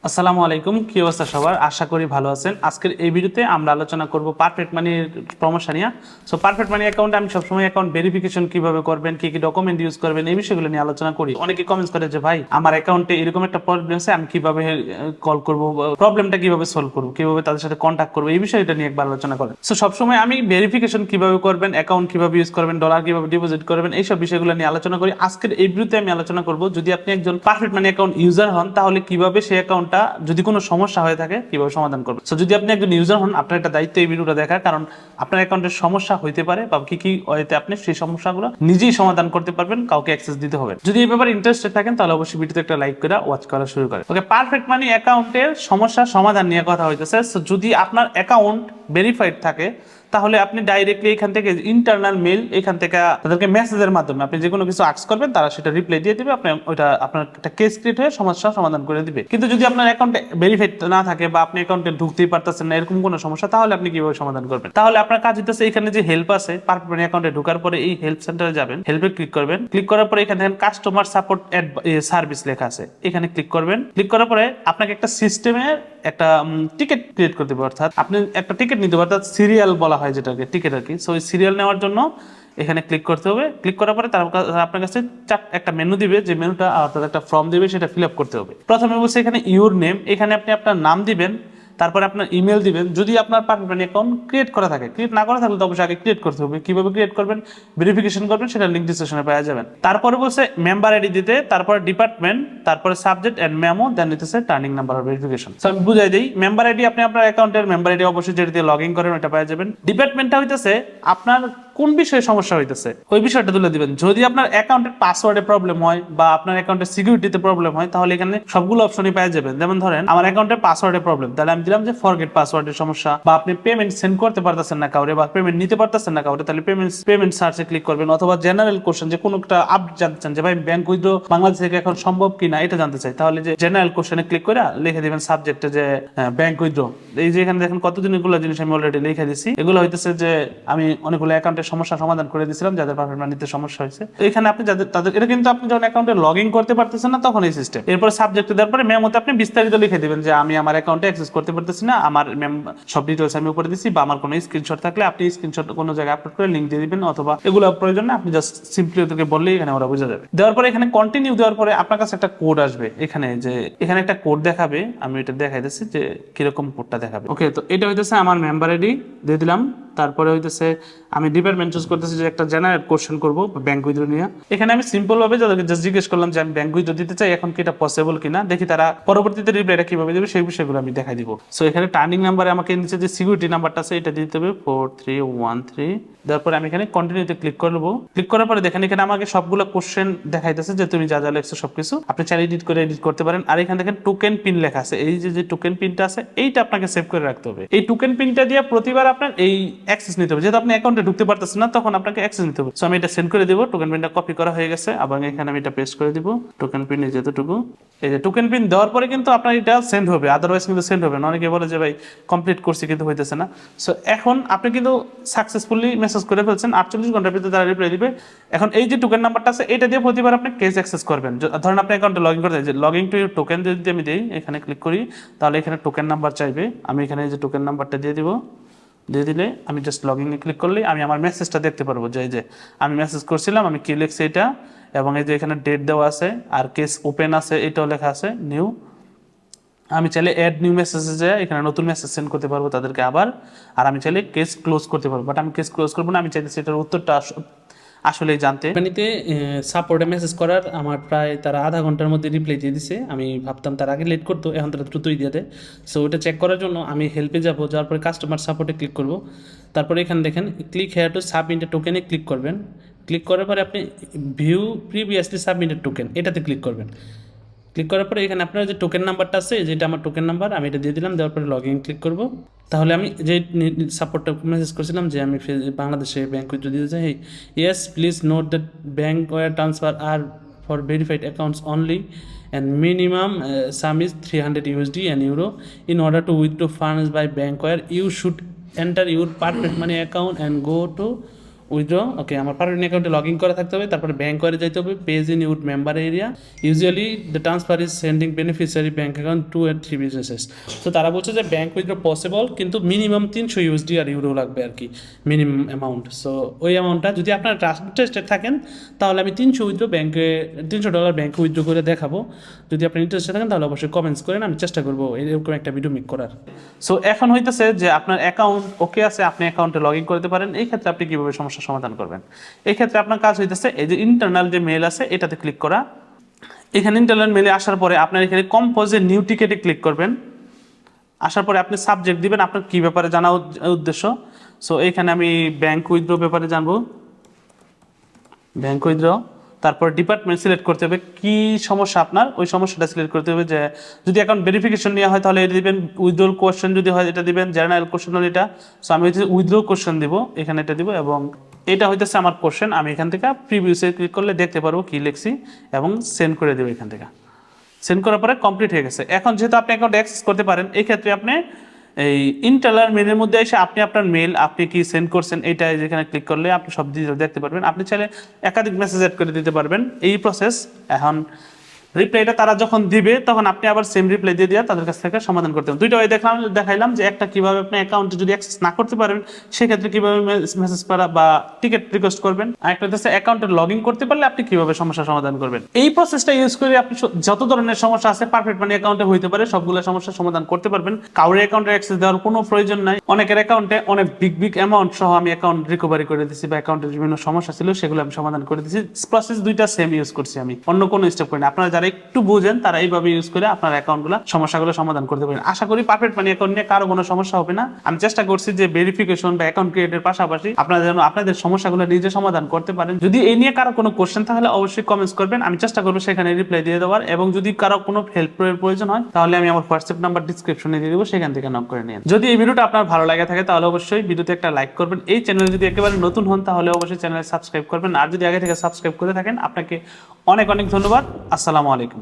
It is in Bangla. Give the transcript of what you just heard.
আসসালামু আলাইকুম, কি অবস্থা সবার? আশা করি ভালো আছেন। আজকের এই ভিডিওতে আমরা আলোচনা করব পারফেক্ট মানির সমস্যা নিয়ে। সো পারফেক্ট মানি অ্যাকাউন্টে আমি সবসময় অ্যাকাউন্ট ভেরিফিকেশন কিভাবে করবেন, কি কি ডকুমেন্ট ইউজ করবেন, এই বিষয়গুলো নিয়ে আলোচনা করি। অনেকে কমেন্টস করে যে ভাই আমার অ্যাকাউন্টে এরকম একটা প্রবলেম আছে, আমি কিভাবে কল করব, প্রবলেমটা কিভাবে সলভ করব, কিভাবে তাদের সাথে কন্ট্যাক্ট করবো, এই বিষয়টা নিয়ে একবার আলোচনা করেন। সো সবসময় আমি ভেরিফিকেশন কিভাবে করবেন, অ্যাকাউন্ট কিভাবে ইউজ করবেন, ডলার কিভাবে ডিপোজিট করবেন, এইসব বিষয়গুলো নিয়ে আলোচনা করি। আজকের এই ভিডিওতে আমি আলোচনা করব যদি আপনি একজন পারফেক্ট মানি অ্যাকাউন্ট ইউজার হন তাহলে কিভাবে সেই অ্যাকাউন্টটা যদি কোনো সমস্যা হয়ে থাকে কিভাবে সমাধান করবেন। সো যদি আপনি একজন ইউজার হন, আপনার একটা দায়িত্ব এই ভিডিওটা দেখার, কারণ আপনার অ্যাকাউন্টের সমস্যা হইতে পারে বা কি কি ওয়েতে আপনি সেই সমস্যাগুলো নিজেই সমাধান করতে পারবেন, কাউকে অ্যাক্সেস দিতে হবে। যদি এই ব্যাপারে ইন্টারেস্টেড থাকেন তাহলে অবশ্যই ভিডিওতে একটা লাইক করে ওয়াচ করা শুরু করেন। ওকে, পারফেক্ট মানি অ্যাকাউন্টের সমস্যা সমাধান নিয়ে কথা হইতেছে। সো যদি আপনার অ্যাকাউন্ট ভেরিফাইড থাকে তাহলে আপনি ডাইরেক্টলি এখান থেকে ইন্টারনাল মেল, এখান থেকে তাদেরকে মেসেজের মাধ্যমে আপনি যে কোনো কিছু আস্ক করবেন, তারা সেটা রিপ্লাই দিয়ে দিবে, আপনি ওইটা আপনার একটা কেস ক্রিয়েট হয়ে সমস্যা সমাধান করে দিবে। কিন্তু যদি আপনার অ্যাকাউন্টে ভেরিফাইড না থাকে বা আপনি অ্যাকাউন্টে ঢুকতেই পারতেছেন না, এরকম কোনো সমস্যা, তাহলে আপনি কিভাবে সমাধান করবেন? তাহলে আপনার কাজ হইতেছে এখানে যে হেল্প আছে, পারফেক্ট মানি অ্যাকাউন্টে ঢোকার পরে এই হেল্প সেন্টারে যাবেন, হেল্পে ক্লিক করবেন। ক্লিক করার পরে এখানে দেখেন কাস্টমার সাপোর্ট সার্ভিস লেখা আছে, এখানে ক্লিক করবেন। ক্লিক করার পরে আপনাকে একটা সিস্টেমের একটা টিকিট ক্রিয়েট করতে হবে, অর্থাৎ আপনি একটা টিকিট নিতে হবে, অর্থাৎ সিরিয়াল বলা হয় যেটাকে, টিকিট আর কি। সো এই সিরিয়াল নেওয়ার জন্য এখানে ক্লিক করতে হবে। ক্লিক করার পরে তার আপনার কাছে একটা মেনু দিবে, যে মেনুটা অর্থাৎ একটা ফর্ম দিবে, সেটা ফিল আপ করতে হবে। প্রথমে বলছে এখানে ইউর নেম, এখানে আপনি আপনার নাম দিবেন, তারপরে আপনার ইমেল দিবেন। যদি আপনার পারফেক্ট মানি অ্যাকাউন্ট ক্রিয়েট করা থাকে, ক্রিয়েট না করা থাকলে তো অবশ্যই আগে ক্রিয়েট করতে হবে। কিভাবে ক্রিয়েট করবেন, ভেরিফিকেশন করবেন, সেটা লিঙ্ক ডিসক্রিপশনে পাওয়া যাবেন। তারপরে বলছে মেম্বার আইডি দিতে, তারপরে ডিপার্টমেন্ট, তারপরে সাবজেক্ট এন্ড মেমো, দেন দিতেছে turning number of verification. So আমি বুঝাই দিই, মেম্বার আইডি আপনি আপনার অ্যাকাউন্টের মেম্বার আইডি অবশ্যই যেটা দিয়ে লগ ইন করেন ওটা পাওয়া যাবেন। ডিপার্টমেন্টটা হইতেছে আপনার কোন বিষয়ে সমস্যা হইতেছে ওই বিষয়টা তুলে দিবেন। যদি আপনার অ্যাকাউন্টের পাসওয়ার্ডে প্রবলেম হয় বা আপনার অ্যাকাউন্টের সিকিউরিটিতে প্রবলেম হয়, তাহলে এখানে সবগুলো অপশনই পাওয়া যাবেন। যেমন ধরেন আমার অ্যাকাউন্টের পাসওয়ার্ডে প্রবলেম, তাহলে আমি দিলাম যে ফরগেট পাসওয়ার্ডের সমস্যা, বা আপনি পেমেন্ট সেন্ড করতে পারতেছেন না কাউরে বা পেমেন্ট নিতে পারতেছেন না কাউরে, তাহলে পেমেন্ট সার্চে ক্লিক করবেন। অথবা জেনারেল কোশ্চেন, যে কোনো একটা আপডেট জানতে চান যে ভাই ব্যাংক উইথড্র বাংলাদেশ থেকে এখন সম্ভব কিনা এটা জানতে চাই, তাহলে যে জেনারেল কোশ্চেনে ক্লিক করে লিখে দিবেন সাবজেক্টে যে ব্যাংক উইথড্র। এই যে এখানে দেখেন কতদিন এগুলো জিনিস আমি অলরেডি লিখে দিছি। এগুলো হইতেছে যে আমি অনেকগুলো অ্যাকাউন্টের সমস্যা সমাধান করে দিয়েছিলাম যাদের পারফেক্ট মানিতে সমস্যা হয়েছে। এখানে আপনি যাদের তাদের এটা কিন্তু আপনি যখন অ্যাকাউন্টে লগ ইন করতে পারতেছেন না তখন এই সিস্টেম। এরপর সাবজেক্টে দেওয়ার পরে মেমোতে আপনি বিস্তারিত লিখে দিবেন যে আমি আমার অ্যাকাউন্টে অ্যাক্সেস করতে পারতেছি না, আমার সব ডিটেলস আমি উপরে দিছি, বা আমার কোনো স্ক্রিনশট থাকলে আপনি স্ক্রিনশট কোনো জায়গায় আপলোড করে লিংক দিয়ে দিবেন, অথবা এগুলো প্রয়োজন না, আপনি জাস্ট সিম্পলি ওদেরকে বললেই এখানে ওরা বুঝে যাবে। দেওয়ার পরে এখানে কন্টিনিউ দেওয়ার পরে আপনার কাছে একটা কোড আসবে, এখানে যে এখানে একটা কোড দেখাবে, আমি এটা দেখাই দিচ্ছি যে কিরকম কোডটা দেখাবে। ওকে, তো এটা হইতেছে আমার মেম্বার আইডি দিয়ে দিলাম। তারপরে হইতেছে আমি ডিপার্টমেন্ট চুজ করতেছি যে একটা জেনারেল কোশ্চেন করবো ব্যাংক উইথড্র নিয়ে। এখানে আমি সিম্পল ভাবে যাদেরকে জাস্ট জিজ্ঞেস করলাম যে আমি ব্যাংক উইথড্র দিতে চাই, এখন কি এটা পসিবল কিনা, দেখি তারা পরবর্তীতে রিপ্লাইটা কিভাবে দেবে সেই বিষয়গুলো আমি দেখাই দিব। সো এখানে টার্নিং নাম্বারে আমাকে নিচে যে সিকিউরিটি নাম্বারটা আছে এটা দিতে হবে 4313। তারপরে আমি এখানে কন্টিনিউতে ক্লিক করবো। ক্লিক করার পরে দেখেন এখানে আমাকে সবগুলো কোশ্চেন দেখাইতেছে যে তুমি যা যা লেখছো সবকিছু আপনি চাইলে এডিট করতে পারেন। আর এখানে দেখেন টোকেন পিন লেখা আছে, এই যে টোকেন পিনটা আছে এইটা আপনাকে সেভ করে রাখতে হবে। এই টোকেন পিনটা দিয়ে প্রতিবার আপনার এই অ্যাক্সেস নিতে হবে, যেহেতু আপনি অ্যাকাউন্টে ঢুকতে পারতেছেন না তখন আপনাকে অ্যাক্সেস নিতে হবে। সো আমি এটা সেন্ড করে দিব। টোকেন পিনটা কপি করা হয়ে গেছে, আবার এখানে আমি এটা পেস্ট করে দিব। টোকেন পিন যেতটুকু, এই যে টোকেন পিন দেওয়ার পরে কিন্তু আপনার এটা সেন্ড হবে, আদারওয়াইজ কিন্তু সেন্ড হবে না। অনেকে বলে যে ভাই কমপ্লিট করছি কিন্তু হইতেছে না। সো এখন আপনি কিন্তু সাকসেসফুলি মেসেজ করে ফেলছেন, 48 ঘন্টার ভিতরে তারা রিপ্লাই দিবে। এখন এই যে টোকেন নাম্বারটা আছে এটা দিয়ে প্রতিবার আপনি কেস অ্যাক্সেস করবেন। ধরেন আপনি অ্যাকাউন্টে লগ ইন করতে চাই, log in to your token যদি আমি দিই, এখানে ক্লিক করি, তাহলে এখানে টোকেন নাম্বার চাইবে। আমি এখানে এই যে টোকেন নাম্বারটা দিয়ে দিব। দিয়ে দিলে আমি জাস্ট লগ ইনে ক্লিক করলে আমি আমার মেসেজটা দেখতে পারবো, যে এই যে আমি মেসেজ করছিলাম, আমি কি লিখছি এটা, এবং এই যে এখানে ডেট দেওয়া আছে আর কেস ওপেন আছে, এটাও লেখা আছে নিউ। আমি চাইলে অ্যাড নিউ মেসেজে যায় এখানে নতুন মেসেজ সেন্ড করতে পারবো তাদেরকে আবার। আর আমি চাইলে কেস ক্লোজ করতে পারবো, বাট আমি কেস ক্লোজ করবো না, আমি চাইতেছি এটার উত্তরটা আসলেই জানতে। কোম্পানিতে সাপোর্টে মেসেজ করার আমার প্রায় তারা আধা ঘন্টার মধ্যে রিপ্লাই দিয়ে দিছে। আমি ভাবতাম তার আগে লেট করতো, এখন তারা দ্রুতই দিয়ে দেয়। সো ওটা চেক করার জন্য আমি হেল্পে যাবো, যাওয়ার পরে কাস্টমার সাপোর্টে ক্লিক করবো। তারপরে এখানে দেখেন ক্লিক হেয়ার টু সাবমিট টোকেনে ক্লিক করবেন। ক্লিক করার পরে আপনি ভিউ প্রিভিয়াসলি সাবমিটেড টোকেন এটাতে ক্লিক করবেন। ক্লিক করার পরে এখানে আপনার যে টোকেন নাম্বারটা আছে, যেটা আমার টোকেন নাম্বার, আমি এটা দিয়ে দিলাম। দেওয়ার পরে লগ ইন ক্লিক করবো। তাহলে আমি যে সাপোর্টটা মেসেজ করছিলাম যে আমি বাংলাদেশে ব্যাংক উইথড্র দিতে চাই, yes please note that bank wire transfer are for verified accounts only and minimum sum is 300 USD and euro. In order to withdraw funds by bank wire, you should enter your perfect money account and go to withdraw, okay, আমার পারমানেন্ট অ্যাকাউন্টে লগ ইন করা থাকতে হবে, তারপরে ব্যাংক করে যেতে হবে, page in your member area, usually the transfer is sending beneficiary bank account 2 and 3 businesses. তো তারা বলছে যে ব্যাংক উইথড্র পসিবল, কিন্তু মিনিমাম 300 ইউএসডি আর ইউরো লাগবে আর কি, মিনিমাম অ্যামাউন্ট। সো ওই অ্যামাউন্টটা যদি আপনারা ইন্টারেস্টেড থাকেন তাহলে আমি $300 ব্যাংকে উইথড্র করে দেখাবো। যদি আপনি ইন্টারেস্টেড থাকেন তাহলে অবশ্যই কমেন্টস করেন, আমি চেষ্টা করবো এরকম একটা ভিডিও মেক করার। সো এখন হইতেছে যে আপনার অ্যাকাউন্ট ওকে আছে, আপনি অ্যাকাউন্টে লগ ইন করতে পারেন। এই ক্ষেত্রে আপনি কীভাবে সমস্যার সমাধান করবেন? এই ক্ষেত্রে আপনার কাজ হইতেছে এই যে ইন্টারনাল যে মেল আছে এটাতে ক্লিক করা। এখানে ইন্টারনাল মেলে আসার পরে আপনার এখানে কম্পোজে নিউ টিকেটে ক্লিক করবেন। আসার পরে আপনি সাবজেক্ট দিবেন আপনার কী ব্যাপারে জানা উদ্দেশ্য। সো এইখানে আমি ব্যাংক উইথড্র ব্যাপারে জানবো, ব্যাংক উইথড্র। তারপর ডিপার্টমেন্ট সিলেক্ট করতে হবে, কী সমস্যা আপনার ওই সমস্যাটা সিলেক্ট করতে হবে। যে যদি অ্যাকাউন্ট ভেরিফিকেশন নেওয়া হয় তাহলে এটা দিবেন, উইথড্রল কোয়েশ্চেন যদি হয় এটা দিবেন, জেনারেল কোয়েশ্চেন হলে এটা। সো আমি হচ্ছে উইথড্রল কোয়েশ্চেন দিব, এখানে এটা দিব, এবং এটা হইতেছে আমার কোয়েশ্চেন। আমি এখান থেকে প্রিভিউসে ক্লিক করলে দেখতে পারবো কী লিখছি এবং সেন্ড করে দেবো। এখান থেকে সেন্ড করার পরে কমপ্লিট হয়ে গেছে। এখন যেহেতু আপনি অ্যাকাউন্ট অ্যাক্সেস করতে পারেন, এই ক্ষেত্রে আপনি এই ইন্টারনাল মেলের মধ্যে এসে আপনি আপনার মেল আপনি কি সেন্ড করছেন এইটা যেখানে ক্লিক করলে আপনি সব ডিটেইলস দেখতে পারবেন। আপনি চাইলে একাধিক মেসেজ অ্যাড করে দিতে পারবেন, এই প্রসেস। এখন রিপ্লাইটা তারা যখন দিবে তখন আপনি আবার সেম রিপ্লাই দিয়ে দিয়ে তাদের কাছ থেকে সমাধান করতে হবে। দুইটা ওয়ে দেখাইলাম যে একটা কিভাবে আপনি অ্যাকাউন্টে যদি অ্যাক্সেস না করতে পারেন সেক্ষেত্রে কিভাবে মেসেজ করা বা টিকিট রিকোয়েস্ট করবেন, আর একটা হচ্ছে অ্যাকাউন্টে লগ ইন করতে পারলে আপনি কিভাবে সমস্যার সমাধান করবেন। এই প্রসেসটা ইউজ করে আপনি যত ধরনের সমস্যা আছে পারফেক্ট মানি অ্যাকাউন্টে হইতে পারে সবগুলো সমস্যার সমাধান করতে পারবেন। কারোর অ্যাকাউন্টে অ্যাক্সেস দেওয়ার কোনো প্রয়োজন নাই। অনেকের অ্যাকাউন্টে অনেক বিগ অ্যামাউন্ট সহ আমি অ্যাকাউন্ট রিকভারি করে দিচ্ছি, বা অ্যাকাউন্টের বিভিন্ন সমস্যা ছিল সেগুলো আমি সমাধান করে দিচ্ছি। প্রসেস দুইটা সেম ইউজ করছি আমি, অন্য কোনো স্টেপ করি না। আপনারা যারা একটু বুঝেন তারা এইভাবে ইউজ করে আপনার অ্যাকাউন্টগুলো সমস্যাগুলো সমাধান করতে পারেন। আশা করি পারফেক্ট মানি অ্যাকাউন্ট নিয়ে কারো কোনো সমস্যা হবে না। আমি চেষ্টা করছি যে ভেরিফিকেশন বা অ্যাকাউন্ট ক্রিয়েটের পাশাপাশি আপনারা যেন আপনাদের সমস্যাগুলো নিজে সমাধান করতে পারেন। যদি এই নিয়ে কারো কোনো কোশ্চেন তাহলে অবশ্যই কমেন্টস করবেন, আমি চেষ্টা করবো সেখানে রিপ্লাই দিয়ে দেওয়ার। এবং যদি কারো কোনো হেল্পের প্রয়োজন হয় তাহলে আমি আমার হোয়াটসঅ্যাপ নাম্বার ডিসক্রিপশনে দিয়ে দেবো, সেখান থেকে নক করে নিন। যদি এই ভিডিওটা আপনার ভালো লাগে থাকে তাহলে অবশ্যই ভিডিওতে একটা লাইক করবেন। এই চ্যানেলে যদি একেবারে নতুন হন তাহলে অবশ্যই চ্যানেলে সাবস্ক্রাইব করবেন, আর যদি আগে থেকে সাবস্ক্রাইব করে থাকেন আপনাকে অনেক অনেক ধন্যবাদ। আসসালামু আলাইকুম।